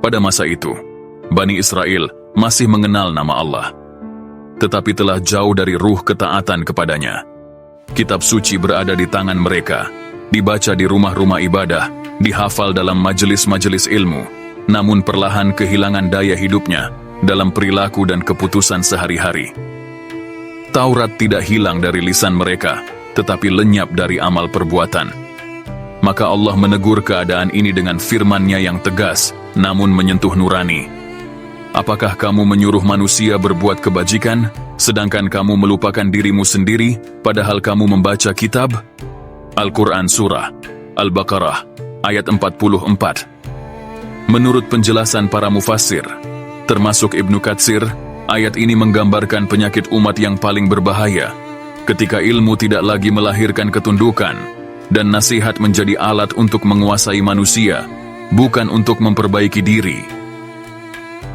Pada masa itu, Bani Israel masih mengenal nama Allah, tetapi telah jauh dari ruh ketaatan kepadanya. Kitab suci berada di tangan mereka, dibaca di rumah-rumah ibadah, dihafal dalam majelis-majelis ilmu, namun perlahan kehilangan daya hidupnya dalam perilaku dan keputusan sehari-hari. Taurat tidak hilang dari lisan mereka, tetapi lenyap dari amal perbuatan. Maka Allah menegur keadaan ini dengan firman-Nya yang tegas, namun menyentuh nurani. Apakah kamu menyuruh manusia berbuat kebajikan, sedangkan kamu melupakan dirimu sendiri, padahal kamu membaca kitab? Al-Quran Surah Al-Baqarah, ayat 44. Menurut penjelasan para mufassir, termasuk Ibnu Katsir, ayat ini menggambarkan penyakit umat yang paling berbahaya, ketika ilmu tidak lagi melahirkan ketundukan, dan nasihat menjadi alat untuk menguasai manusia, bukan untuk memperbaiki diri.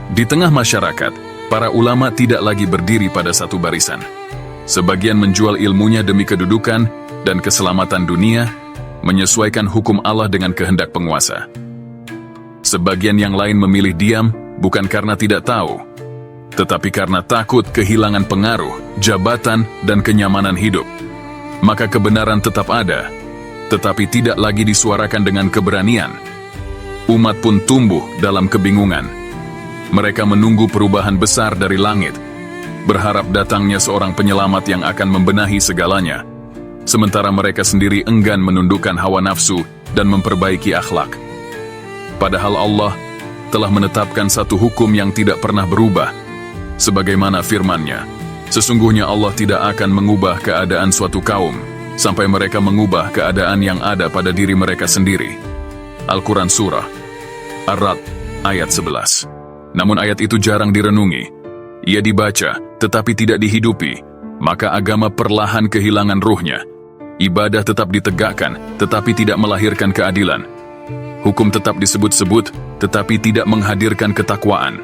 Di tengah masyarakat, para ulama tidak lagi berdiri pada satu barisan. Sebagian menjual ilmunya demi kedudukan dan keselamatan dunia, menyesuaikan hukum Allah dengan kehendak penguasa. Sebagian yang lain memilih diam, bukan karena tidak tahu, tetapi karena takut kehilangan pengaruh, jabatan, dan kenyamanan hidup. Maka kebenaran tetap ada, tetapi tidak lagi disuarakan dengan keberanian. Umat pun tumbuh dalam kebingungan. Mereka menunggu perubahan besar dari langit, berharap datangnya seorang penyelamat yang akan membenahi segalanya, sementara mereka sendiri enggan menundukkan hawa nafsu dan memperbaiki akhlak. Padahal Allah telah menetapkan satu hukum yang tidak pernah berubah, sebagaimana firman-Nya, sesungguhnya Allah tidak akan mengubah keadaan suatu kaum, sampai mereka mengubah keadaan yang ada pada diri mereka sendiri. Al-Quran Surah Ar-Ra'd, ayat 11. Namun ayat itu jarang direnungi. Ia dibaca, tetapi tidak dihidupi, maka agama perlahan kehilangan ruhnya. Ibadah tetap ditegakkan, tetapi tidak melahirkan keadilan. Hukum tetap disebut-sebut, tetapi tidak menghadirkan ketakwaan.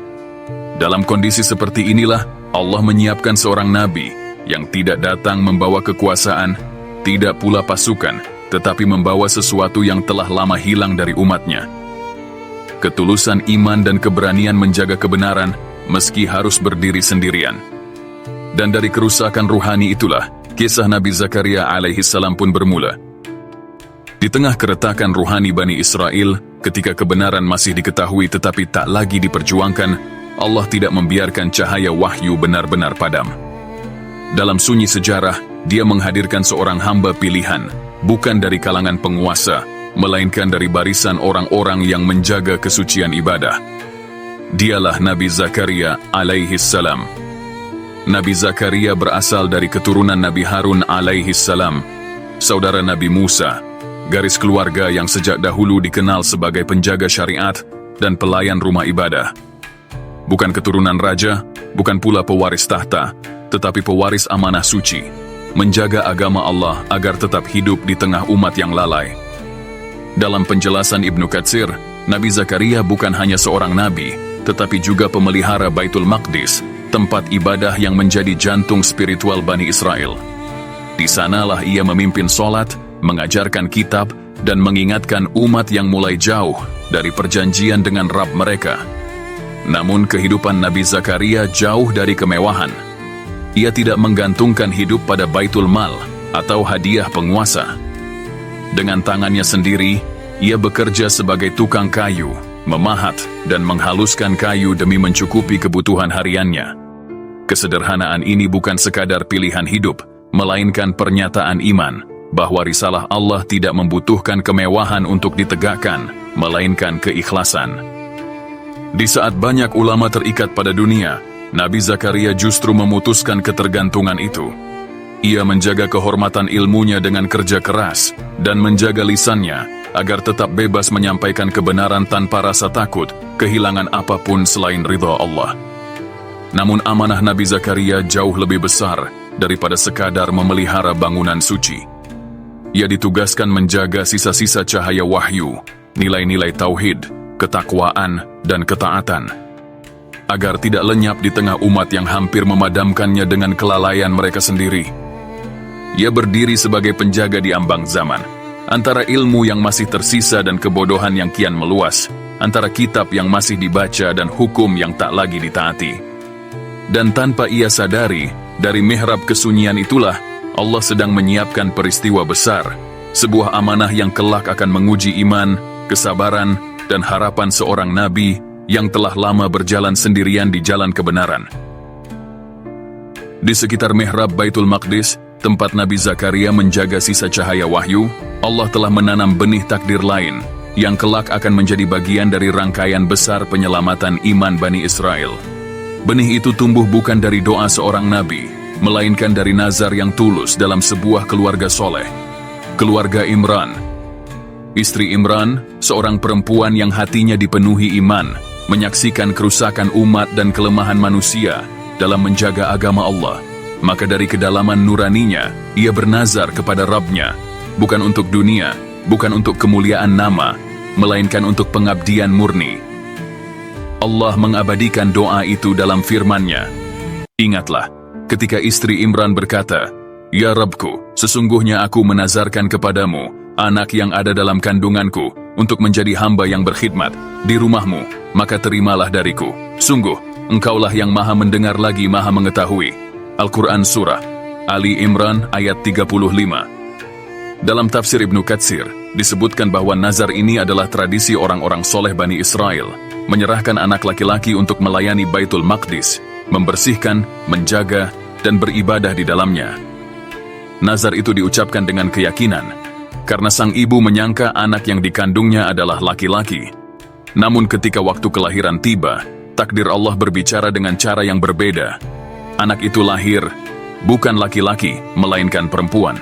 Dalam kondisi seperti inilah, Allah menyiapkan seorang nabi yang tidak datang membawa kekuasaan, tidak pula pasukan, tetapi membawa sesuatu yang telah lama hilang dari umatnya. Ketulusan iman dan keberanian menjaga kebenaran, meski harus berdiri sendirian. Dan dari kerusakan ruhani itulah, kisah Nabi Zakaria alaihissalam pun bermula. Di tengah keretakan ruhani Bani Israel, ketika kebenaran masih diketahui tetapi tak lagi diperjuangkan, Allah tidak membiarkan cahaya wahyu benar-benar padam. Dalam sunyi sejarah, Dia menghadirkan seorang hamba pilihan, bukan dari kalangan penguasa, melainkan dari barisan orang-orang yang menjaga kesucian ibadah. Dialah Nabi Zakaria alaihissalam. Nabi Zakaria berasal dari keturunan Nabi Harun alaihissalam, saudara Nabi Musa, garis keluarga yang sejak dahulu dikenal sebagai penjaga syariat dan pelayan rumah ibadah. Bukan keturunan raja, bukan pula pewaris tahta, tetapi pewaris amanah suci, menjaga agama Allah agar tetap hidup di tengah umat yang lalai. Dalam penjelasan Ibnu Katsir, Nabi Zakaria bukan hanya seorang nabi, tetapi juga pemelihara Baitul Maqdis, tempat ibadah yang menjadi jantung spiritual Bani Israel. Di sanalah ia memimpin sholat, mengajarkan kitab, dan mengingatkan umat yang mulai jauh dari perjanjian dengan Rabb mereka. Namun kehidupan Nabi Zakaria jauh dari kemewahan. Ia tidak menggantungkan hidup pada Baitul Mal atau hadiah penguasa. Dengan tangannya sendiri, ia bekerja sebagai tukang kayu, memahat dan menghaluskan kayu demi mencukupi kebutuhan hariannya. Kesederhanaan ini bukan sekadar pilihan hidup, melainkan pernyataan iman, bahwa risalah Allah tidak membutuhkan kemewahan untuk ditegakkan, melainkan keikhlasan. Di saat banyak ulama terikat pada dunia, Nabi Zakaria justru memutuskan ketergantungan itu. Ia menjaga kehormatan ilmunya dengan kerja keras, dan menjaga lisannya, agar tetap bebas menyampaikan kebenaran tanpa rasa takut, kehilangan apapun selain ridha Allah. Namun amanah Nabi Zakaria jauh lebih besar, daripada sekadar memelihara bangunan suci. Ia ditugaskan menjaga sisa-sisa cahaya wahyu, nilai-nilai tauhid, ketakwaan, dan ketaatan, agar tidak lenyap di tengah umat yang hampir memadamkannya dengan kelalaian mereka sendiri. Ia berdiri sebagai penjaga di ambang zaman, antara ilmu yang masih tersisa dan kebodohan yang kian meluas, antara kitab yang masih dibaca dan hukum yang tak lagi ditaati. Dan tanpa ia sadari, dari mihrab kesunyian itulah Allah sedang menyiapkan peristiwa besar, sebuah amanah yang kelak akan menguji iman, kesabaran, dan harapan seorang nabi yang telah lama berjalan sendirian di jalan kebenaran. Di sekitar mihrab Baitul Maqdis, tempat Nabi Zakaria menjaga sisa cahaya wahyu, Allah telah menanam benih takdir lain, yang kelak akan menjadi bagian dari rangkaian besar penyelamatan iman Bani Israel. Benih itu tumbuh bukan dari doa seorang nabi, melainkan dari nazar yang tulus dalam sebuah keluarga soleh. Keluarga Imran. Istri Imran, seorang perempuan yang hatinya dipenuhi iman, menyaksikan kerusakan umat dan kelemahan manusia dalam menjaga agama Allah. Maka dari kedalaman nuraninya, ia bernazar kepada Rabb-Nya, bukan untuk dunia, bukan untuk kemuliaan nama, melainkan untuk pengabdian murni. Allah mengabadikan doa itu dalam firman-Nya. Ingatlah, ketika istri Imran berkata, "Ya Rabbku, sesungguhnya aku menazarkan kepadamu, anak yang ada dalam kandunganku, untuk menjadi hamba yang berkhidmat di rumahmu, maka terimalah dariku. Sungguh, Engkaulah yang maha mendengar lagi maha mengetahui." Al-Quran Surah Ali Imran ayat 35. Dalam tafsir Ibnu Katsir, disebutkan bahwa nazar ini adalah tradisi orang-orang soleh Bani Israel, menyerahkan anak laki-laki untuk melayani Baitul Maqdis, membersihkan, menjaga, dan beribadah di dalamnya. Nazar itu diucapkan dengan keyakinan, karena sang ibu menyangka anak yang dikandungnya adalah laki-laki. Namun ketika waktu kelahiran tiba, takdir Allah berbicara dengan cara yang berbeda. Anak itu lahir, bukan laki-laki, melainkan perempuan.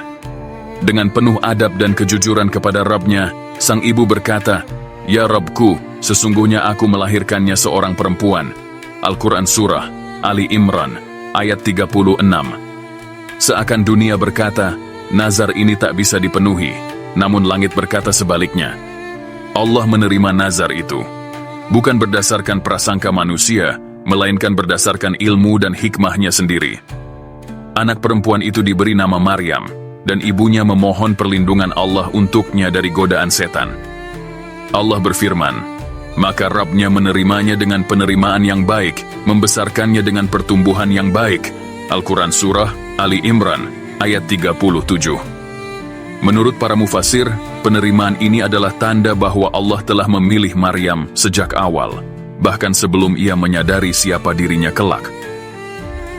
Dengan penuh adab dan kejujuran kepada Rabb-Nya, sang ibu berkata, "Ya Rabbku, sesungguhnya aku melahirkannya seorang perempuan." Al-Quran Surah Ali Imran ayat 36. Seakan dunia berkata, nazar ini tak bisa dipenuhi, namun langit berkata sebaliknya. Allah menerima nazar itu, bukan berdasarkan prasangka manusia, melainkan berdasarkan ilmu dan hikmahnya sendiri. Anak perempuan itu diberi nama Maryam, dan ibunya memohon perlindungan Allah untuknya dari godaan setan. Allah berfirman, maka Rabb-Nya menerimanya dengan penerimaan yang baik, membesarkannya dengan pertumbuhan yang baik. Al-Quran Surah Ali Imran ayat 37. Menurut para mufasir, penerimaan ini adalah tanda bahwa Allah telah memilih Maryam sejak awal, bahkan sebelum ia menyadari siapa dirinya kelak.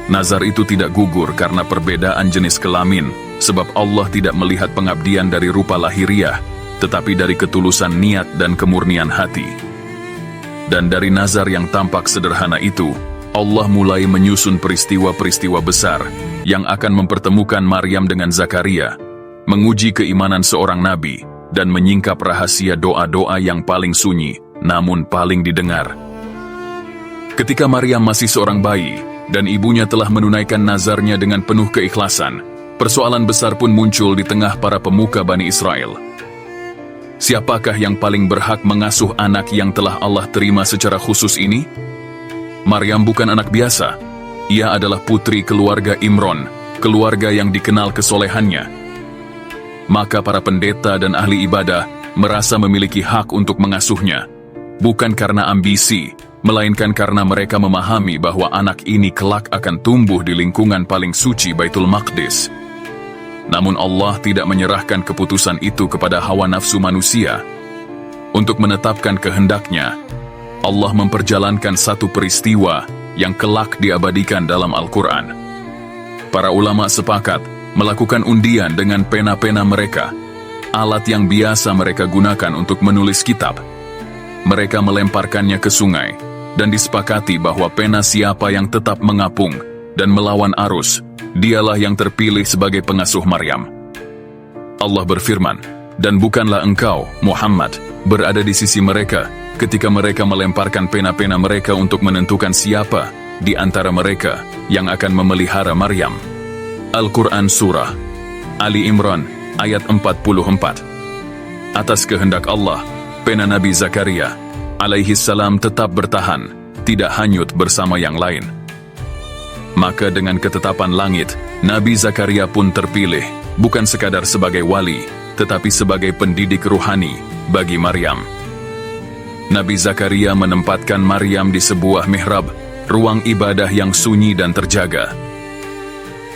Nazar itu tidak gugur karena perbedaan jenis kelamin, sebab Allah tidak melihat pengabdian dari rupa lahiriah, tetapi dari ketulusan niat dan kemurnian hati. Dan dari nazar yang tampak sederhana itu, Allah mulai menyusun peristiwa-peristiwa besar yang akan mempertemukan Maryam dengan Zakaria, menguji keimanan seorang nabi, dan menyingkap rahasia doa-doa yang paling sunyi, namun paling didengar. Ketika Maryam masih seorang bayi, dan ibunya telah menunaikan nazarnya dengan penuh keikhlasan, persoalan besar pun muncul di tengah para pemuka Bani Israel. Siapakah yang paling berhak mengasuh anak yang telah Allah terima secara khusus ini? Maryam bukan anak biasa. Ia adalah putri keluarga Imron, keluarga yang dikenal kesolehannya. Maka para pendeta dan ahli ibadah merasa memiliki hak untuk mengasuhnya, bukan karena ambisi, melainkan karena mereka memahami bahwa anak ini kelak akan tumbuh di lingkungan paling suci Baitul Maqdis. Namun Allah tidak menyerahkan keputusan itu kepada hawa nafsu manusia. Untuk menetapkan kehendaknya, Allah memperjalankan satu peristiwa yang kelak diabadikan dalam Al-Quran. Para ulama sepakat melakukan undian dengan pena-pena mereka, alat yang biasa mereka gunakan untuk menulis kitab. Mereka melemparkannya ke sungai, dan disepakati bahwa pena siapa yang tetap mengapung dan melawan arus, dialah yang terpilih sebagai pengasuh Maryam. Allah berfirman, dan bukanlah engkau, Muhammad, berada di sisi mereka ketika mereka melemparkan pena-pena mereka untuk menentukan siapa di antara mereka yang akan memelihara Maryam. Al-Quran Surah Ali Imran ayat 44. Atas kehendak Allah, pena Nabi Zakaria alaihi salam tetap bertahan, tidak hanyut bersama yang lain. Maka dengan ketetapan langit, Nabi Zakaria pun terpilih, bukan sekadar sebagai wali, tetapi sebagai pendidik ruhani bagi Maryam. Nabi Zakaria menempatkan Maryam di sebuah mihrab, ruang ibadah yang sunyi dan terjaga.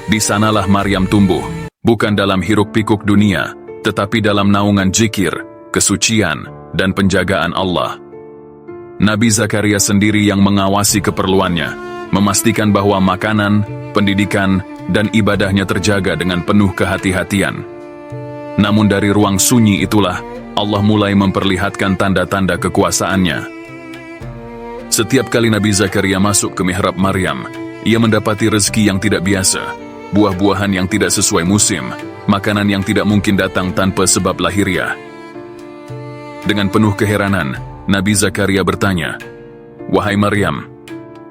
Di sanalah Maryam tumbuh, bukan dalam hiruk-pikuk dunia, tetapi dalam naungan zikir, kesucian, dan penjagaan Allah. Nabi Zakaria sendiri yang mengawasi keperluannya, memastikan bahwa makanan, pendidikan, dan ibadahnya terjaga dengan penuh kehati-hatian. Namun dari ruang sunyi itulah, Allah mulai memperlihatkan tanda-tanda kekuasaannya. Setiap kali Nabi Zakaria masuk ke mihrab Maryam, ia mendapati rezeki yang tidak biasa, buah-buahan yang tidak sesuai musim, makanan yang tidak mungkin datang tanpa sebab lahiriah. Dengan penuh keheranan, Nabi Zakaria bertanya, "Wahai Maryam,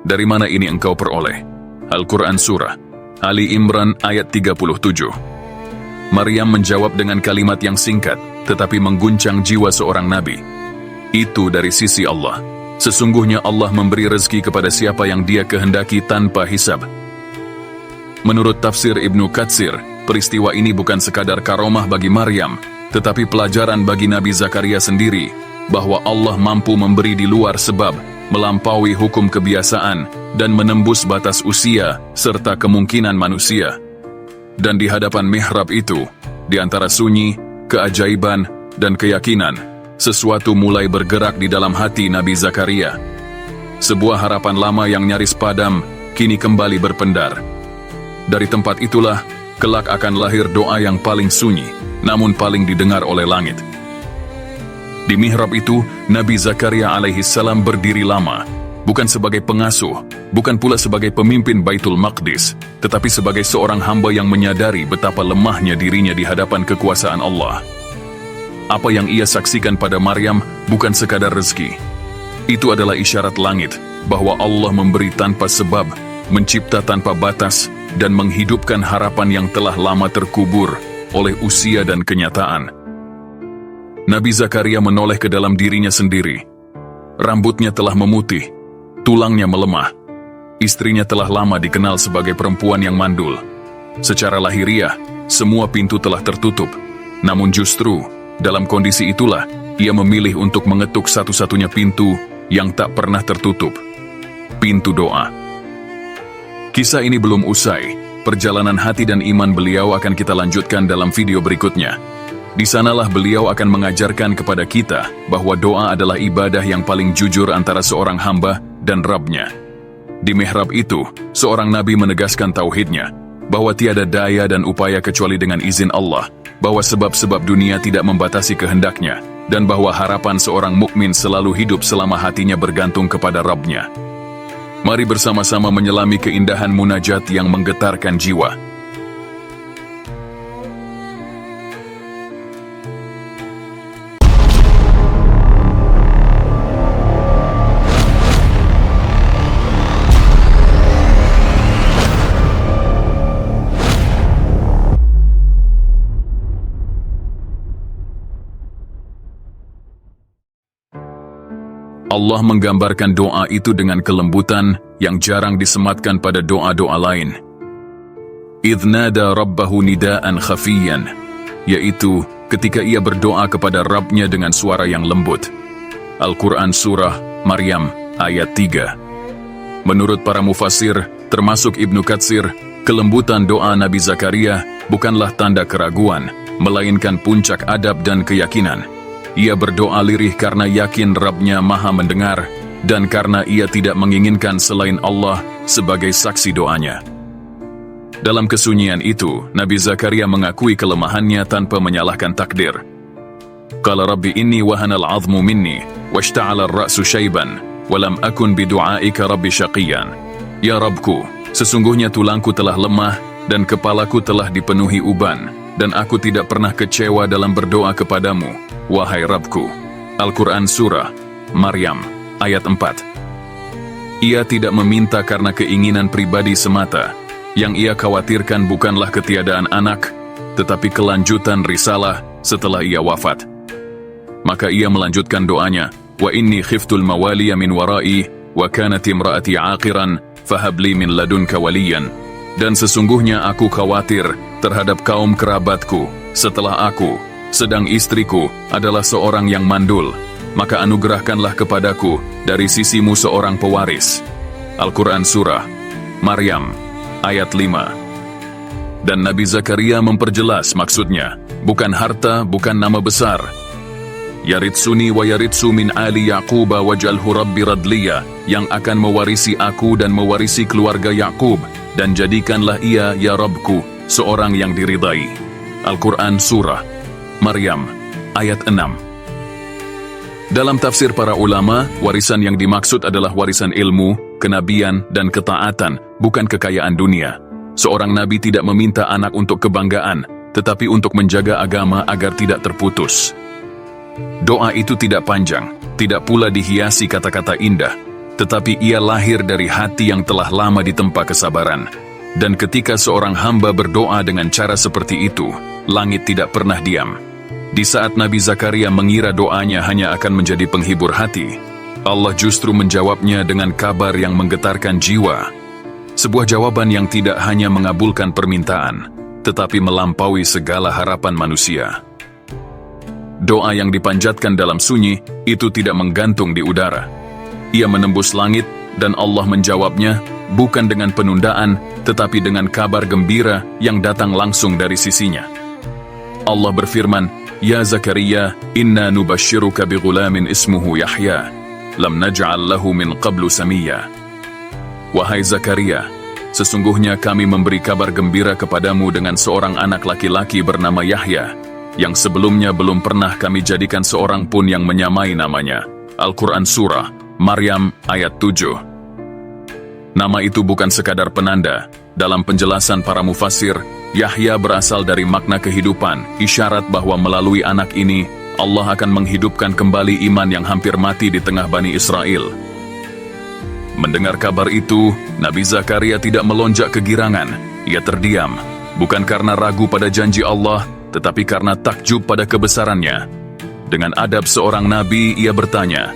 dari mana ini engkau peroleh?" Al-Quran Surah Ali Imran ayat 37. Maryam menjawab dengan kalimat yang singkat, tetapi mengguncang jiwa seorang nabi. "Itu dari sisi Allah. Sesungguhnya Allah memberi rezeki kepada siapa yang Dia kehendaki tanpa hisab." Menurut tafsir Ibnu Katsir, peristiwa ini bukan sekadar karomah bagi Maryam, tetapi pelajaran bagi Nabi Zakaria sendiri, bahwa Allah mampu memberi di luar sebab, melampaui hukum kebiasaan, dan menembus batas usia, serta kemungkinan manusia. Dan di hadapan mihrab itu, di antara sunyi, keajaiban, dan keyakinan, sesuatu mulai bergerak di dalam hati Nabi Zakaria. Sebuah harapan lama yang nyaris padam, kini kembali berpendar. Dari tempat itulah, kelak akan lahir doa yang paling sunyi, namun paling didengar oleh langit. Di mihrab itu, Nabi Zakaria alaihissalam berdiri lama, bukan sebagai pengasuh, bukan pula sebagai pemimpin Baitul Maqdis, tetapi sebagai seorang hamba yang menyadari betapa lemahnya dirinya di hadapan kekuasaan Allah. Apa yang ia saksikan pada Maryam bukan sekadar rezeki. Itu adalah isyarat langit, bahwa Allah memberi tanpa sebab, mencipta tanpa batas, dan menghidupkan harapan yang telah lama terkubur oleh usia dan kenyataan. Nabi Zakaria menoleh ke dalam dirinya sendiri. Rambutnya telah memutih, tulangnya melemah. Istrinya telah lama dikenal sebagai perempuan yang mandul. Secara lahiriah, semua pintu telah tertutup. Namun justru, dalam kondisi itulah, ia memilih untuk mengetuk satu-satunya pintu yang tak pernah tertutup. Pintu doa. Kisah ini belum usai. Perjalanan hati dan iman beliau akan kita lanjutkan dalam video berikutnya. Di sanalah beliau akan mengajarkan kepada kita bahwa doa adalah ibadah yang paling jujur antara seorang hamba dan Rabb-Nya. Di mihrab itu, seorang nabi menegaskan tauhidnya, bahwa tiada daya dan upaya kecuali dengan izin Allah, bahwa sebab-sebab dunia tidak membatasi kehendaknya, dan bahwa harapan seorang mukmin selalu hidup selama hatinya bergantung kepada Rabb-Nya. Mari bersama-sama menyelami keindahan munajat yang menggetarkan jiwa. Allah menggambarkan doa itu dengan kelembutan yang jarang disematkan pada doa-doa lain. "Idh nada rabbahu nidaan khafiyan", yaitu ketika ia berdoa kepada Rabb-Nya dengan suara yang lembut. Al-Quran Surah Maryam ayat 3. Menurut para mufassir, termasuk Ibnu Katsir, kelembutan doa Nabi Zakaria bukanlah tanda keraguan, melainkan puncak adab dan keyakinan. Ia berdoa lirih karena yakin Rabb-Nya maha mendengar, dan karena ia tidak menginginkan selain Allah sebagai saksi doanya. Dalam kesunyian itu, Nabi Zakaria mengakui kelemahannya tanpa menyalahkan takdir. "Qala Rabbi inni wahanal 'azmu minni, washta'ala ar-ra'su syaiban, walam akun bidu'aika Rabbi syaqiyan." Ya Rabbku, sesungguhnya tulangku telah lemah, dan kepalaku telah dipenuhi uban, dan aku tidak pernah kecewa dalam berdoa kepadamu, wahai Rabbku. Al-Quran Surah Maryam ayat 4. Ia tidak meminta karena keinginan pribadi semata. Yang ia khawatirkan bukanlah ketiadaan anak, tetapi kelanjutan risalah setelah ia wafat. Maka ia melanjutkan doanya, "Wa inni khiftul mawaliya min warai, wa kanat imraati aqiran, fahabli min ladunka waliyan." Dan sesungguhnya aku khawatir terhadap kaum kerabatku setelah aku, sedang istriku adalah seorang yang mandul. maka anugerahkanlah kepadaku dari sisimu seorang pewaris. Al-Quran Surah Maryam ayat 5. Dan Nabi Zakaria memperjelas maksudnya, bukan harta, bukan nama besar. Yaritsuni wa yaritsu min ali Yaquba waj'alhu rabbi radliya, yang akan mewarisi aku dan mewarisi keluarga Yakub, dan jadikanlah ia, ya Rabbku, seorang yang diridai. Al-Quran Surah Maryam ayat 6. Dalam tafsir para ulama, warisan yang dimaksud adalah warisan ilmu, kenabian, dan ketaatan, bukan kekayaan dunia. Seorang nabi tidak meminta anak untuk kebanggaan, tetapi untuk menjaga agama agar tidak terputus. Doa itu tidak panjang, tidak pula dihiasi kata-kata indah, tetapi ia lahir dari hati yang telah lama ditempa kesabaran. Dan ketika seorang hamba berdoa dengan cara seperti itu, langit tidak pernah diam. Di saat Nabi Zakaria mengira doanya hanya akan menjadi penghibur hati, Allah justru menjawabnya dengan kabar yang menggetarkan jiwa. Sebuah jawaban yang tidak hanya mengabulkan permintaan, tetapi melampaui segala harapan manusia. Doa yang dipanjatkan dalam sunyi itu tidak menggantung di udara. Ia menembus langit dan Allah menjawabnya bukan dengan penundaan, tetapi dengan kabar gembira yang datang langsung dari sisinya. Allah berfirman, Ya Zakaria, inna nubashiruka bighulamin ismuhu Yahya, lam naj'al lahu min qablu samiyya. Wahai Zakaria, sesungguhnya kami memberi kabar gembira kepadamu dengan seorang anak laki-laki bernama Yahya, yang sebelumnya belum pernah kami jadikan seorang pun yang menyamai namanya. Al-Quran Surah Maryam ayat 7. Nama itu bukan sekadar penanda. Dalam penjelasan para mufassir, Yahya berasal dari makna kehidupan, isyarat bahwa melalui anak ini, Allah akan menghidupkan kembali iman yang hampir mati di tengah Bani Israel. Mendengar kabar itu, Nabi Zakaria tidak melonjak kegirangan. Ia terdiam, bukan karena ragu pada janji Allah, tetapi karena takjub pada kebesarannya. Dengan adab seorang nabi, ia bertanya,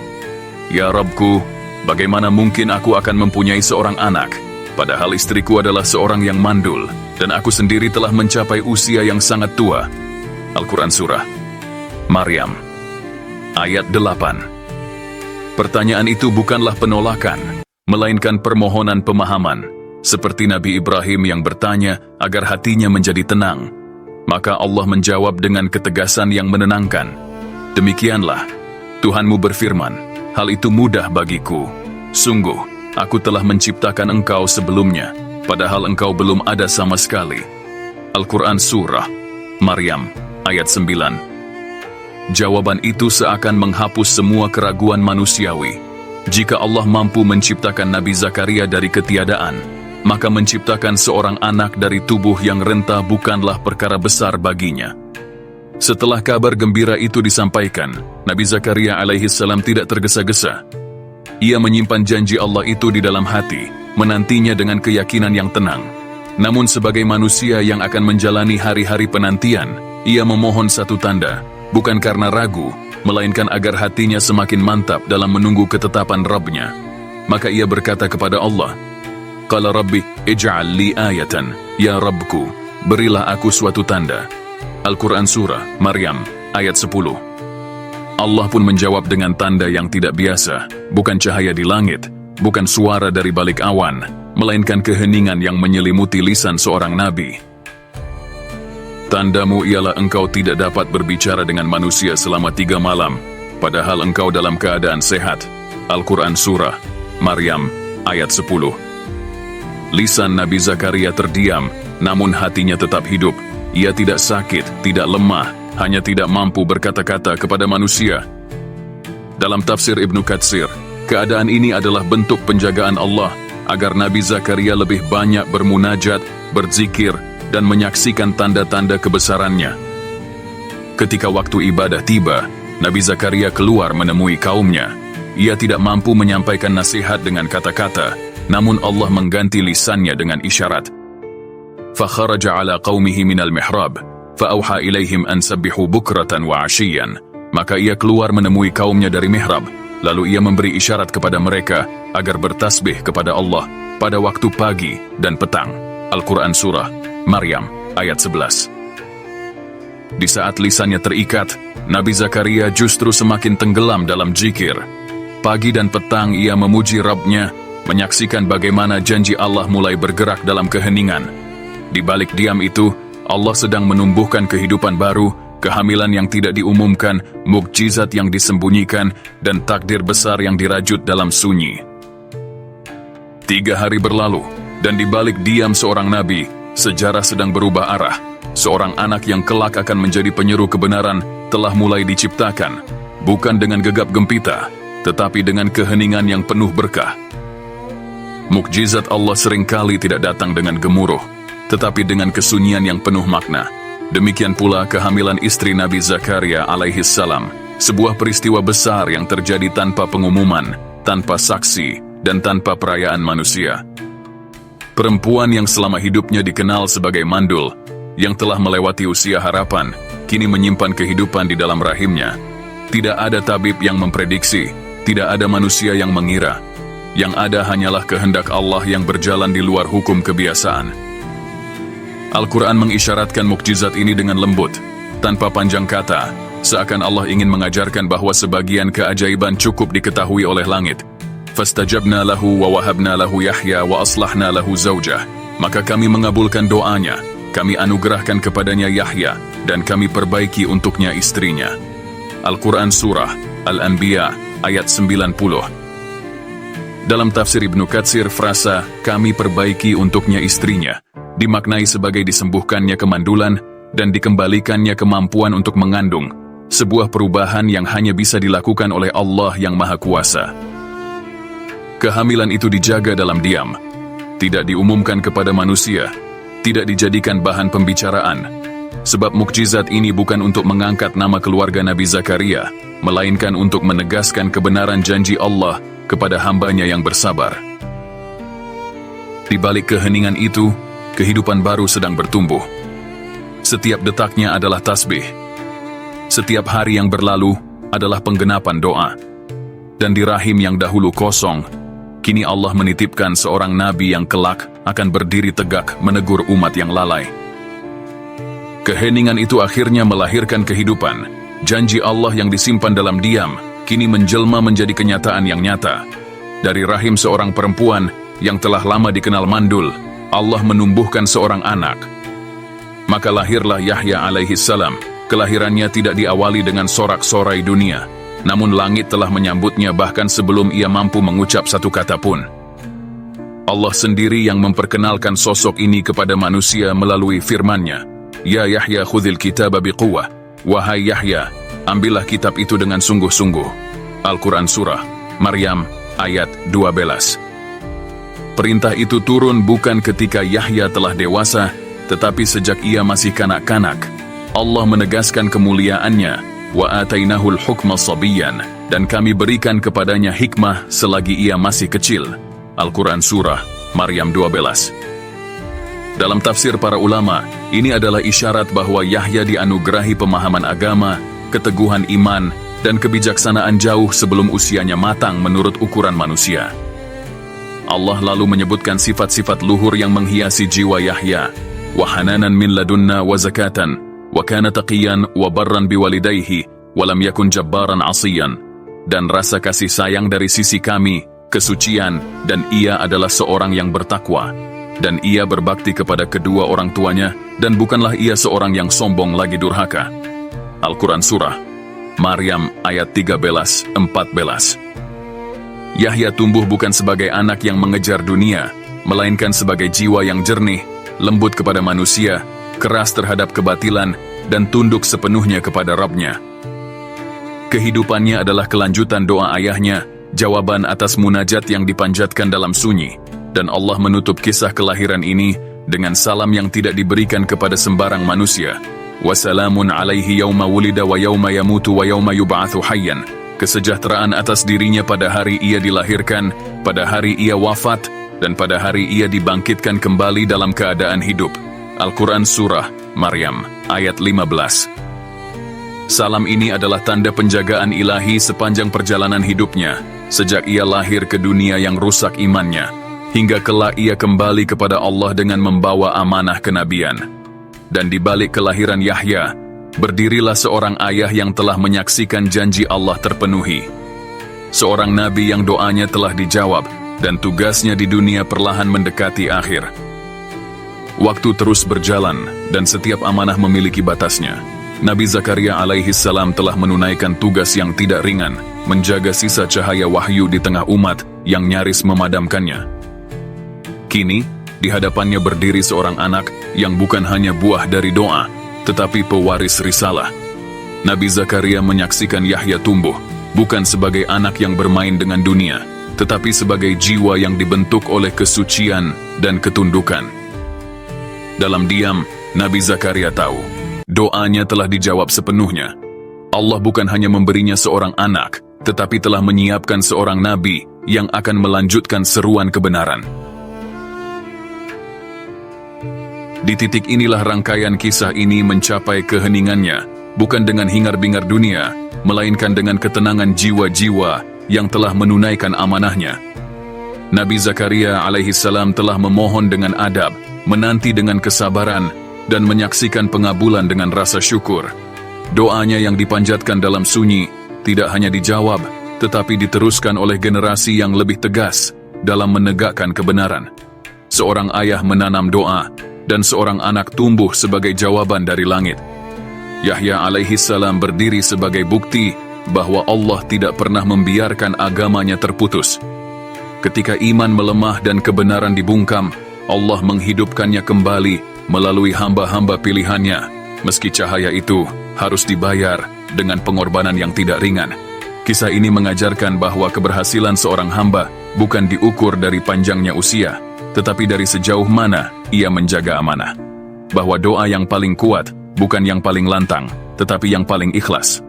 Ya Rabbku, bagaimana mungkin aku akan mempunyai seorang anak, padahal istriku adalah seorang yang mandul, dan aku sendiri telah mencapai usia yang sangat tua. Al-Quran Surah Maryam ayat 8. Pertanyaan itu bukanlah penolakan, melainkan permohonan pemahaman, seperti Nabi Ibrahim yang bertanya agar hatinya menjadi tenang. Maka Allah menjawab dengan ketegasan yang menenangkan. Demikianlah, Tuhanmu berfirman, hal itu mudah bagiku. Sungguh, aku telah menciptakan engkau sebelumnya, padahal engkau belum ada sama sekali. Al-Quran Surah Maryam ayat 9. Jawaban itu seakan menghapus semua keraguan manusiawi. Jika Allah mampu menciptakan Nabi Zakaria dari ketiadaan, maka menciptakan seorang anak dari tubuh yang renta bukanlah perkara besar baginya. Setelah kabar gembira itu disampaikan, Nabi Zakaria alaihissalam tidak tergesa-gesa. Ia menyimpan janji Allah itu di dalam hati, menantinya dengan keyakinan yang tenang. Namun sebagai manusia yang akan menjalani hari-hari penantian, ia memohon satu tanda, bukan karena ragu, melainkan agar hatinya semakin mantap dalam menunggu ketetapan Rabb-Nya. Maka ia berkata kepada Allah, Qala Rabbi, ij'al li ayatan, ya Rabbku, berilah aku suatu tanda. Al-Quran Surah Maryam ayat 10. Allah pun menjawab dengan tanda yang tidak biasa, bukan cahaya di langit, bukan suara dari balik awan, melainkan keheningan yang menyelimuti lisan seorang nabi. Tandamu ialah engkau tidak dapat berbicara dengan manusia selama 3 malam, padahal engkau dalam keadaan sehat. Al-Quran Surah Maryam ayat 10. Lisan Nabi Zakaria terdiam, namun hatinya tetap hidup. Ia tidak sakit, tidak lemah, hanya tidak mampu berkata-kata kepada manusia. Dalam tafsir Ibnu Katsir, keadaan ini adalah bentuk penjagaan Allah agar Nabi Zakaria lebih banyak bermunajat, berzikir, dan menyaksikan tanda-tanda kebesarannya. Ketika waktu ibadah tiba, Nabi Zakaria keluar menemui kaumnya. Ia tidak mampu menyampaikan nasihat dengan kata-kata, namun Allah mengganti lisannya dengan isyarat. فَخَرَجَ عَلَى قَوْمِهِ مِنَ الْمِحْرَابِ فَأَوْحَى إِلَيْهِمْ أَنْ سَبِّحُوا بُكْرَةً وَعَشِيًّا. Maka ia keluar menemui kaumnya dari mihrab, lalu ia memberi isyarat kepada mereka agar bertasbih kepada Allah pada waktu pagi dan petang. Al-Quran Surah Maryam ayat 11. Di saat lisannya terikat, Nabi Zakaria justru semakin tenggelam dalam zikir. Pagi dan petang ia memuji Rabb-Nya, menyaksikan bagaimana janji Allah mulai bergerak dalam keheningan. Di balik diam itu, Allah sedang menumbuhkan kehidupan baru, kehamilan yang tidak diumumkan, mukjizat yang disembunyikan, dan takdir besar yang dirajut dalam sunyi. 3 hari berlalu, dan di balik diam seorang nabi, sejarah sedang berubah arah. Seorang anak yang kelak akan menjadi penyeru kebenaran telah mulai diciptakan, bukan dengan gegap gempita, tetapi dengan keheningan yang penuh berkah. Mukjizat Allah seringkali tidak datang dengan gemuruh, tetapi dengan kesunyian yang penuh makna. Demikian pula kehamilan istri Nabi Zakaria alaihi salam, sebuah peristiwa besar yang terjadi tanpa pengumuman, tanpa saksi, dan tanpa perayaan manusia. Perempuan yang selama hidupnya dikenal sebagai mandul, yang telah melewati usia harapan, kini menyimpan kehidupan di dalam rahimnya. Tidak ada tabib yang memprediksi, tidak ada manusia yang mengira. Yang ada hanyalah kehendak Allah yang berjalan di luar hukum kebiasaan. Al-Quran mengisyaratkan mukjizat ini dengan lembut, tanpa panjang kata, seakan Allah ingin mengajarkan bahwa sebagian keajaiban cukup diketahui oleh langit. Fastajabna lahu wa wahabna lahu Yahya wa aslahna lahu zawjah. Maka kami mengabulkan doanya, kami anugerahkan kepadanya Yahya, dan kami perbaiki untuknya istrinya. Al-Quran Surah Al-Anbiya ayat 90. Dalam tafsir Ibnu Katsir, frasa kami perbaiki untuknya istrinya dimaknai sebagai disembuhkannya kemandulan dan dikembalikannya kemampuan untuk mengandung, sebuah perubahan yang hanya bisa dilakukan oleh Allah yang Maha Kuasa. Kehamilan itu dijaga dalam diam, tidak diumumkan kepada manusia, tidak dijadikan bahan pembicaraan. Sebab mukjizat ini bukan untuk mengangkat nama keluarga Nabi Zakaria, melainkan untuk menegaskan kebenaran janji Allah kepada hambanya yang bersabar. Di balik keheningan itu, kehidupan baru sedang bertumbuh. Setiap detaknya adalah tasbih. Setiap hari yang berlalu adalah penggenapan doa. Dan di rahim yang dahulu kosong, kini Allah menitipkan seorang nabi yang kelak akan berdiri tegak menegur umat yang lalai. Keheningan itu akhirnya melahirkan kehidupan. Janji Allah yang disimpan dalam diam, kini menjelma menjadi kenyataan yang nyata. Dari rahim seorang perempuan yang telah lama dikenal mandul, Allah menumbuhkan seorang anak. Maka lahirlah Yahya alaihi salam. Kelahirannya tidak diawali dengan sorak-sorai dunia, namun langit telah menyambutnya bahkan sebelum ia mampu mengucap satu kata pun. Allah sendiri yang memperkenalkan sosok ini kepada manusia melalui firman-Nya, Ya Yahya khudhil kitaba biquwwah. Wahai Yahya, ambillah kitab itu dengan sungguh-sungguh. Al-Quran Surah Maryam ayat 12. Perintah itu turun bukan ketika Yahya telah dewasa, tetapi sejak ia masih kanak-kanak. Allah menegaskan kemuliaannya, wa atainahul hukma sabiyan, dan kami berikan kepadanya hikmah selagi ia masih kecil. Al-Quran Surah Maryam 12. Dalam tafsir para ulama, ini adalah isyarat bahwa Yahya dianugerahi pemahaman agama, keteguhan iman, dan kebijaksanaan jauh sebelum usianya matang menurut ukuran manusia. Allah lalu menyebutkan sifat-sifat luhur yang menghiasi jiwa Yahya, wa hananan min ladunna wa zakatan, wa kana taqiyan wa barran biwalidayhi, wa lam yakun jabbaran asiyan. Dan rasa kasih sayang dari sisi kami, kesucian, dan ia adalah seorang yang bertakwa. Dan ia berbakti kepada kedua orang tuanya, dan bukanlah ia seorang yang sombong lagi durhaka. Al-Quran Surah Maryam ayat 13-14. Yahya tumbuh bukan sebagai anak yang mengejar dunia, melainkan sebagai jiwa yang jernih, lembut kepada manusia, keras terhadap kebatilan, dan tunduk sepenuhnya kepada Rabb-Nya. Kehidupannya adalah kelanjutan doa ayahnya, jawaban atas munajat yang dipanjatkan dalam sunyi. Dan Allah menutup kisah kelahiran ini dengan salam yang tidak diberikan kepada sembarang manusia. Wassalamun alaihi yawma wulida wa yawma yamutu wa yawma yub'athu hayyan. Kesejahteraan atas dirinya pada hari ia dilahirkan, pada hari ia wafat, dan pada hari ia dibangkitkan kembali dalam keadaan hidup. Al-Quran Surah Maryam ayat 15. Salam ini adalah tanda penjagaan ilahi sepanjang perjalanan hidupnya, sejak ia lahir ke dunia yang rusak imannya, hingga kelak ia kembali kepada Allah dengan membawa amanah kenabian. Dan di balik kelahiran Yahya, Berdirilah seorang ayah yang telah menyaksikan janji Allah terpenuhi. Seorang nabi yang doanya telah dijawab dan tugasnya di dunia perlahan mendekati akhir. Waktu terus berjalan dan setiap amanah memiliki batasnya. Nabi Zakaria alaihi salam telah menunaikan tugas yang tidak ringan, menjaga sisa cahaya wahyu di tengah umat yang nyaris memadamkannya. Kini, di hadapannya berdiri seorang anak yang bukan hanya buah dari doa, tetapi pewaris risalah. Nabi Zakaria menyaksikan Yahya tumbuh, bukan sebagai anak yang bermain dengan dunia, tetapi sebagai jiwa yang dibentuk oleh kesucian dan ketundukan. Dalam diam, Nabi Zakaria tahu, doanya telah dijawab sepenuhnya. Allah bukan hanya memberinya seorang anak, tetapi telah menyiapkan seorang nabi yang akan melanjutkan seruan kebenaran. Di titik inilah rangkaian kisah ini mencapai keheningannya, bukan dengan hingar-bingar dunia, melainkan dengan ketenangan jiwa-jiwa yang telah menunaikan amanahnya. Nabi Zakaria alaihi salam telah memohon dengan adab, menanti dengan kesabaran, dan menyaksikan pengabulan dengan rasa syukur. Doanya yang dipanjatkan dalam sunyi tidak hanya dijawab, tetapi diteruskan oleh generasi yang lebih tegas dalam menegakkan kebenaran. Seorang ayah menanam doa, dan seorang anak tumbuh sebagai jawaban dari langit. Yahya alaihi salam berdiri sebagai bukti bahwa Allah tidak pernah membiarkan agamanya terputus. Ketika iman melemah dan kebenaran dibungkam, Allah menghidupkannya kembali melalui hamba-hamba pilihannya, meski cahaya itu harus dibayar dengan pengorbanan yang tidak ringan. Kisah ini mengajarkan bahwa keberhasilan seorang hamba bukan diukur dari panjangnya usia, tetapi dari sejauh mana ia menjaga amanah. Bahwa doa yang paling kuat bukan yang paling lantang, tetapi yang paling ikhlas.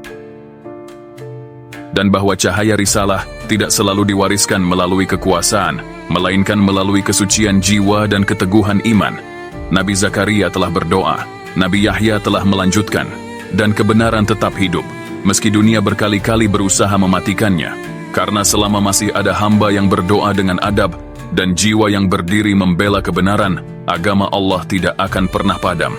Dan bahwa cahaya risalah tidak selalu diwariskan melalui kekuasaan, melainkan melalui kesucian jiwa dan keteguhan iman. Nabi Zakaria telah berdoa, Nabi Yahya telah melanjutkan, dan kebenaran tetap hidup, meski dunia berkali-kali berusaha mematikannya. Karena selama masih ada hamba yang berdoa dengan adab, dan jiwa yang berdiri membela kebenaran, agama Allah tidak akan pernah padam.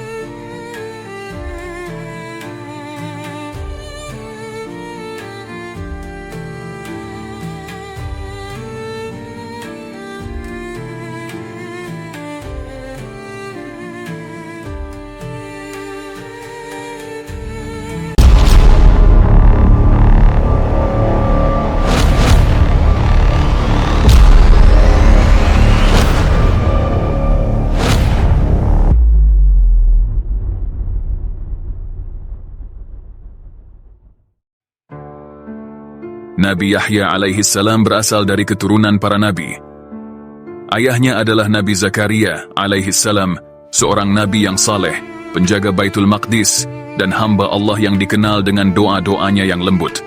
Nabi Yahya alaihi salam berasal dari keturunan para nabi. Ayahnya adalah Nabi Zakaria alaihi salam, seorang nabi yang saleh, penjaga Baitul Maqdis, dan hamba Allah yang dikenal dengan doa-doanya yang lembut.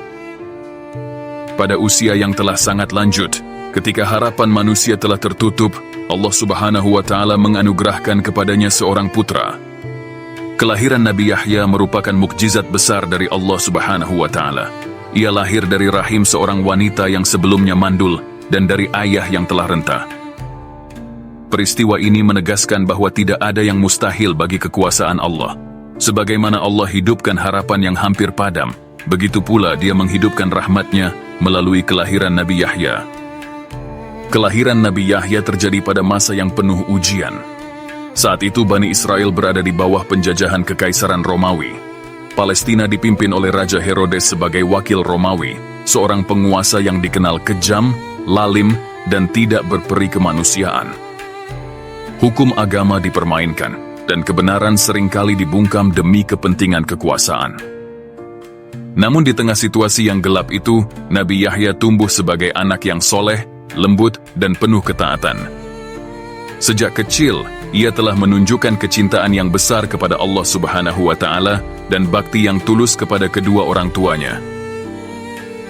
Pada usia yang telah sangat lanjut, ketika harapan manusia telah tertutup, Allah Subhanahu wa Ta'ala menganugerahkan kepadanya seorang putra. Kelahiran Nabi Yahya merupakan mukjizat besar dari Allah Subhanahu wa Ta'ala. Ia lahir dari rahim seorang wanita yang sebelumnya mandul dan dari ayah yang telah renta. Peristiwa ini menegaskan bahwa tidak ada yang mustahil bagi kekuasaan Allah. Sebagaimana Allah hidupkan harapan yang hampir padam, begitu pula Dia menghidupkan rahmatnya melalui kelahiran Nabi Yahya. Kelahiran Nabi Yahya terjadi pada masa yang penuh ujian. Saat itu Bani Israel berada di bawah penjajahan Kekaisaran Romawi. Palestina dipimpin oleh Raja Herodes sebagai wakil Romawi, seorang penguasa yang dikenal kejam, lalim, dan tidak berperi kemanusiaan. Hukum agama dipermainkan, dan kebenaran seringkali dibungkam demi kepentingan kekuasaan. Namun di tengah situasi yang gelap itu, Nabi Yahya tumbuh sebagai anak yang soleh, lembut, dan penuh ketaatan. Sejak kecil, ia telah menunjukkan kecintaan yang besar kepada Allah Subhanahu wa Ta'ala dan bakti yang tulus kepada kedua orang tuanya.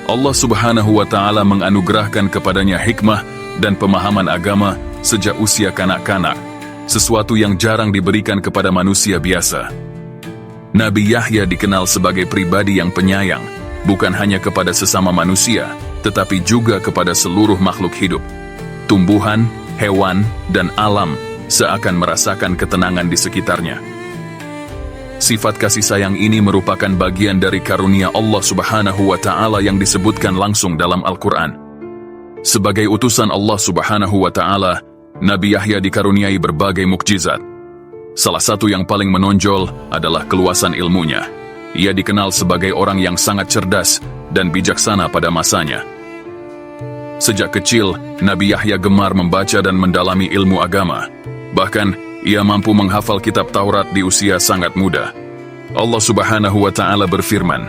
Allah Subhanahu wa Ta'ala menganugerahkan kepadanya hikmah dan pemahaman agama sejak usia kanak-kanak, sesuatu yang jarang diberikan kepada manusia biasa. Nabi Yahya dikenal sebagai pribadi yang penyayang, bukan hanya kepada sesama manusia, tetapi juga kepada seluruh makhluk hidup. Tumbuhan, hewan, dan alam seakan merasakan ketenangan di sekitarnya. Sifat kasih sayang ini merupakan bagian dari karunia Allah Subhanahu wa Ta'ala yang disebutkan langsung dalam Al-Quran. Sebagai utusan Allah Subhanahu wa Ta'ala, Nabi Yahya dikaruniai berbagai mukjizat. Salah satu yang paling menonjol adalah keluasan ilmunya. Ia dikenal sebagai orang yang sangat cerdas dan bijaksana pada masanya. Sejak kecil, Nabi Yahya gemar membaca dan mendalami ilmu agama. Bahkan, ia mampu menghafal kitab Taurat di usia sangat muda. Allah Subhanahu wa Ta'ala berfirman,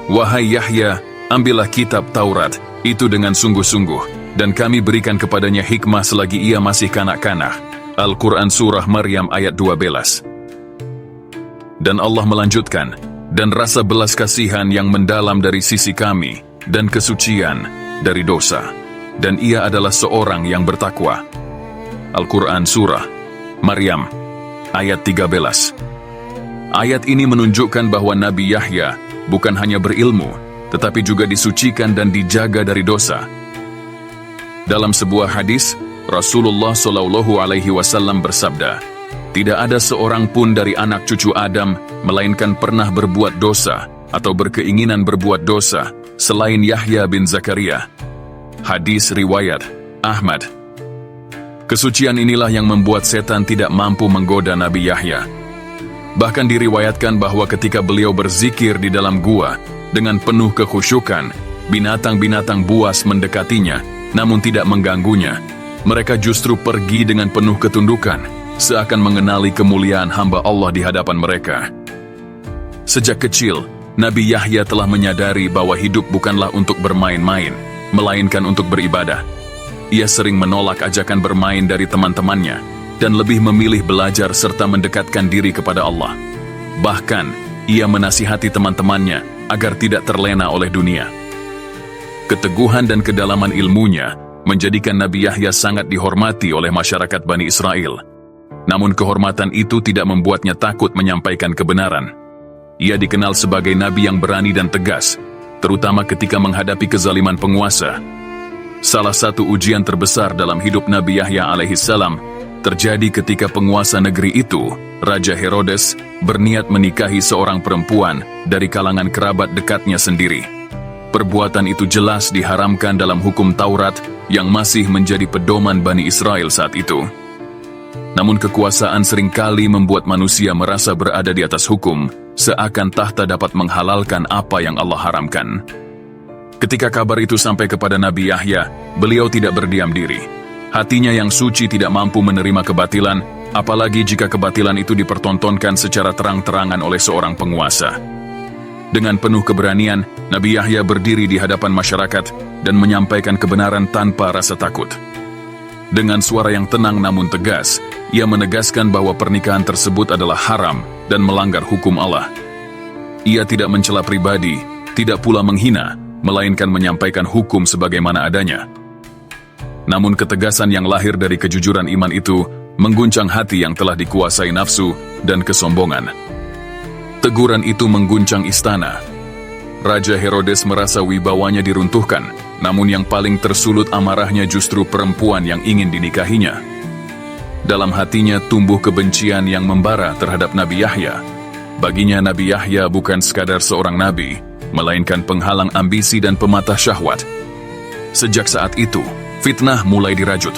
"Wahai Yahya, ambillah kitab Taurat itu dengan sungguh-sungguh, dan kami berikan kepadanya hikmah selagi ia masih kanak-kanak." Al-Quran Surah Maryam ayat 12. Dan Allah melanjutkan, "Dan rasa belas kasihan yang mendalam dari sisi kami, dan kesucian dari dosa. Dan ia adalah seorang yang bertakwa." Al-Quran Surah Maryam, ayat 13. Ayat ini menunjukkan bahwa Nabi Yahya bukan hanya berilmu, tetapi juga disucikan dan dijaga dari dosa. Dalam sebuah hadis, Rasulullah SAW bersabda, "Tidak ada seorang pun dari anak cucu Adam, melainkan pernah berbuat dosa, atau berkeinginan berbuat dosa, selain Yahya bin Zakaria." Hadis riwayat Ahmad. Kesucian inilah yang membuat setan tidak mampu menggoda Nabi Yahya. Bahkan diriwayatkan bahwa ketika beliau berzikir di dalam gua, dengan penuh kekhusyukan, binatang-binatang buas mendekatinya, namun tidak mengganggunya. Mereka justru pergi dengan penuh ketundukan, seakan mengenali kemuliaan hamba Allah di hadapan mereka. Sejak kecil, Nabi Yahya telah menyadari bahwa hidup bukanlah untuk bermain-main, melainkan untuk beribadah. Ia sering menolak ajakan bermain dari teman-temannya, dan lebih memilih belajar serta mendekatkan diri kepada Allah. Bahkan, ia menasihati teman-temannya agar tidak terlena oleh dunia. Keteguhan dan kedalaman ilmunya menjadikan Nabi Yahya sangat dihormati oleh masyarakat Bani Israel. Namun kehormatan itu tidak membuatnya takut menyampaikan kebenaran. Ia dikenal sebagai nabi yang berani dan tegas, terutama ketika menghadapi kezaliman penguasa. Salah satu ujian terbesar dalam hidup Nabi Yahya alaihissalam terjadi ketika penguasa negeri itu, Raja Herodes, berniat menikahi seorang perempuan dari kalangan kerabat dekatnya sendiri. Perbuatan itu jelas diharamkan dalam hukum Taurat yang masih menjadi pedoman Bani Israel saat itu. Namun kekuasaan seringkali membuat manusia merasa berada di atas hukum, seakan tahta dapat menghalalkan apa yang Allah haramkan. Ketika kabar itu sampai kepada Nabi Yahya, beliau tidak berdiam diri. Hatinya yang suci tidak mampu menerima kebatilan, apalagi jika kebatilan itu dipertontonkan secara terang-terangan oleh seorang penguasa. Dengan penuh keberanian, Nabi Yahya berdiri di hadapan masyarakat dan menyampaikan kebenaran tanpa rasa takut. Dengan suara yang tenang namun tegas, ia menegaskan bahwa pernikahan tersebut adalah haram dan melanggar hukum Allah. Ia tidak mencela pribadi, tidak pula menghina, melainkan menyampaikan hukum sebagaimana adanya. Namun ketegasan yang lahir dari kejujuran iman itu mengguncang hati yang telah dikuasai nafsu dan kesombongan. Teguran itu mengguncang istana. Raja Herodes merasa wibawanya diruntuhkan, namun yang paling tersulut amarahnya justru perempuan yang ingin dinikahinya. Dalam hatinya tumbuh kebencian yang membara terhadap Nabi Yahya. Baginya Nabi Yahya bukan sekadar seorang nabi, melainkan penghalang ambisi dan pematah syahwat. Sejak saat itu, fitnah mulai dirajut.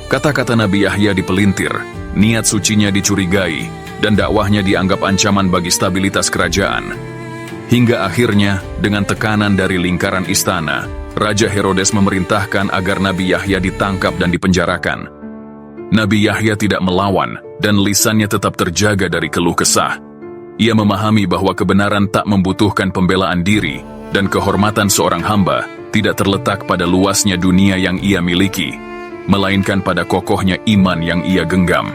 Kata-kata Nabi Yahya dipelintir, niat sucinya dicurigai, dan dakwahnya dianggap ancaman bagi stabilitas kerajaan. Hingga akhirnya, dengan tekanan dari lingkaran istana, Raja Herodes memerintahkan agar Nabi Yahya ditangkap dan dipenjarakan. Nabi Yahya tidak melawan, dan lisannya tetap terjaga dari keluh kesah. Ia memahami bahwa kebenaran tak membutuhkan pembelaan diri, dan kehormatan seorang hamba tidak terletak pada luasnya dunia yang ia miliki, melainkan pada kokohnya iman yang ia genggam.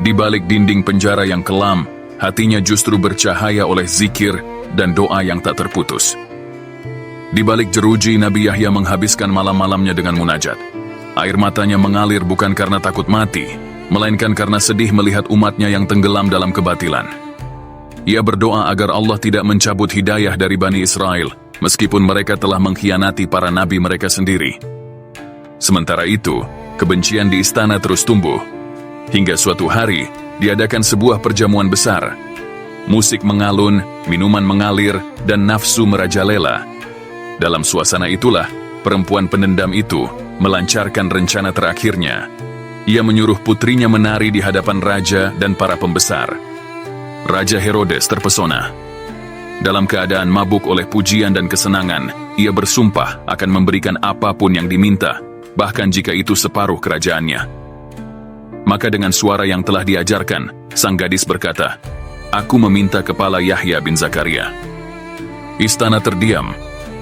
Di balik dinding penjara yang kelam, hatinya justru bercahaya oleh zikir dan doa yang tak terputus. Di balik jeruji, Nabi Yahya menghabiskan malam-malamnya dengan munajat. Air matanya mengalir bukan karena takut mati, melainkan karena sedih melihat umatnya yang tenggelam dalam kebatilan. Ia berdoa agar Allah tidak mencabut hidayah dari Bani Israel, meskipun mereka telah mengkhianati para nabi mereka sendiri. Sementara itu, kebencian di istana terus tumbuh. Hingga suatu hari, diadakan sebuah perjamuan besar. Musik mengalun, minuman mengalir, dan nafsu merajalela. Dalam suasana itulah, perempuan pendendam itu melancarkan rencana terakhirnya. Ia menyuruh putrinya menari di hadapan raja dan para pembesar. Raja Herodes terpesona. Dalam keadaan mabuk oleh pujian dan kesenangan, ia bersumpah akan memberikan apapun yang diminta, bahkan jika itu separuh kerajaannya. Maka dengan suara yang telah diajarkan, sang gadis berkata, "Aku meminta kepala Yahya bin Zakaria." Istana terdiam.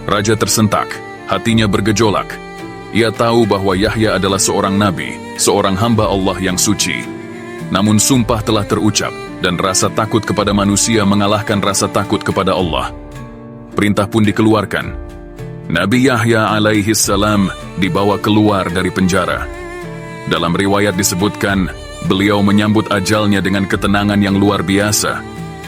Raja tersentak, hatinya bergejolak. Ia tahu bahwa Yahya adalah seorang nabi, seorang hamba Allah yang suci. Namun sumpah telah terucap, dan rasa takut kepada manusia mengalahkan rasa takut kepada Allah. Perintah pun dikeluarkan. Nabi Yahya alaihi salam dibawa keluar dari penjara. Dalam riwayat disebutkan, beliau menyambut ajalnya dengan ketenangan yang luar biasa.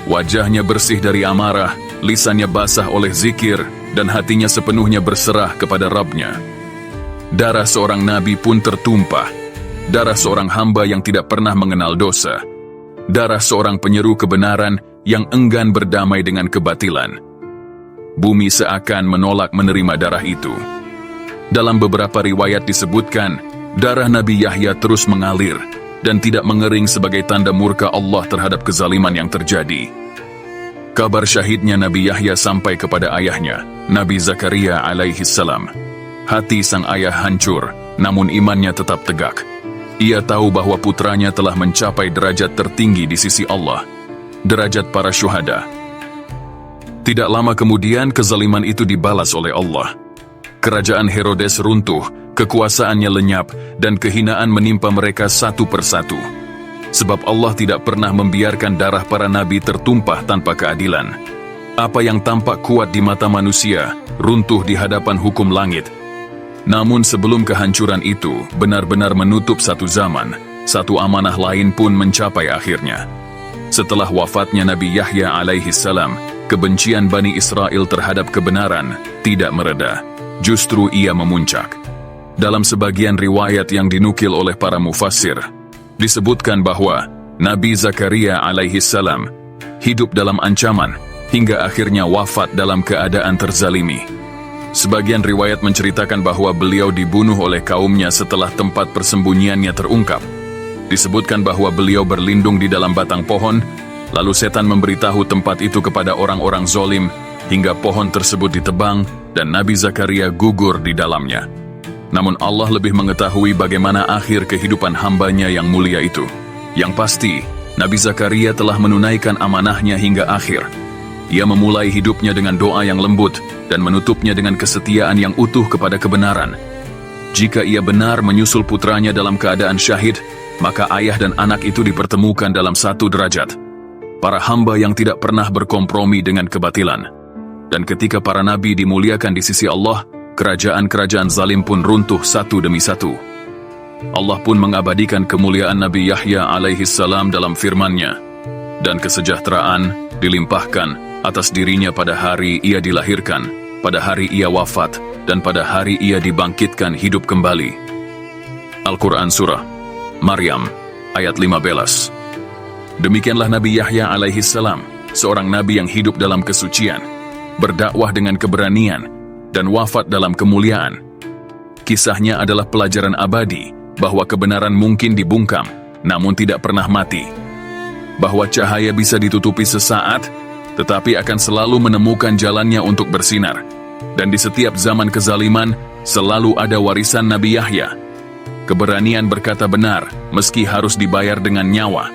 Wajahnya bersih dari amarah, lisannya basah oleh zikir, dan hatinya sepenuhnya berserah kepada Rabb-Nya. Darah seorang nabi pun tertumpah. Darah seorang hamba yang tidak pernah mengenal dosa. Darah seorang penyeru kebenaran yang enggan berdamai dengan kebatilan. Bumi seakan menolak menerima darah itu. Dalam beberapa riwayat disebutkan, darah Nabi Yahya terus mengalir dan tidak mengering sebagai tanda murka Allah terhadap kezaliman yang terjadi. Kabar syahidnya Nabi Yahya sampai kepada ayahnya, Nabi Zakaria alaihi salam. Hati sang ayah hancur, namun imannya tetap tegak. Ia tahu bahwa putranya telah mencapai derajat tertinggi di sisi Allah, derajat para syuhada. Tidak lama kemudian kezaliman itu dibalas oleh Allah. Kerajaan Herodes runtuh, kekuasaannya lenyap, dan kehinaan menimpa mereka satu persatu. Sebab Allah tidak pernah membiarkan darah para nabi tertumpah tanpa keadilan. Apa yang tampak kuat di mata manusia, runtuh di hadapan hukum langit. Namun sebelum kehancuran itu benar-benar menutup satu zaman, satu amanah lain pun mencapai akhirnya. Setelah wafatnya Nabi Yahya alaihi salam, kebencian Bani Israel terhadap kebenaran tidak mereda, justru ia memuncak. Dalam sebagian riwayat yang dinukil oleh para mufassir, disebutkan bahwa Nabi Zakaria alaihi salam hidup dalam ancaman hingga akhirnya wafat dalam keadaan terzalimi. Sebagian riwayat menceritakan bahwa beliau dibunuh oleh kaumnya setelah tempat persembunyiannya terungkap. Disebutkan bahwa beliau berlindung di dalam batang pohon, lalu setan memberitahu tempat itu kepada orang-orang zolim, hingga pohon tersebut ditebang dan Nabi Zakaria gugur di dalamnya. Namun Allah lebih mengetahui bagaimana akhir kehidupan hambanya yang mulia itu. Yang pasti, Nabi Zakaria telah menunaikan amanahnya hingga akhir. Ia memulai hidupnya dengan doa yang lembut dan menutupnya dengan kesetiaan yang utuh kepada kebenaran. Jika ia benar menyusul putranya dalam keadaan syahid, maka ayah dan anak itu dipertemukan dalam satu derajat. Para hamba yang tidak pernah berkompromi dengan kebatilan. Dan ketika para nabi dimuliakan di sisi Allah, kerajaan-kerajaan zalim pun runtuh satu demi satu. Allah pun mengabadikan kemuliaan Nabi Yahya alaihi salam dalam firman-Nya, dan kesejahteraan dilimpahkan atas dirinya pada hari ia dilahirkan, pada hari ia wafat, dan pada hari ia dibangkitkan hidup kembali. Al-Quran Surah Maryam ayat 15. Demikianlah Nabi Yahya alaihi salam, seorang nabi yang hidup dalam kesucian, berdakwah dengan keberanian, dan wafat dalam kemuliaan. Kisahnya adalah pelajaran abadi bahwa kebenaran mungkin dibungkam, namun tidak pernah mati. Bahwa cahaya bisa ditutupi sesaat, tetapi akan selalu menemukan jalannya untuk bersinar. Dan di setiap zaman kezaliman, selalu ada warisan Nabi Yahya. Keberanian berkata benar, meski harus dibayar dengan nyawa.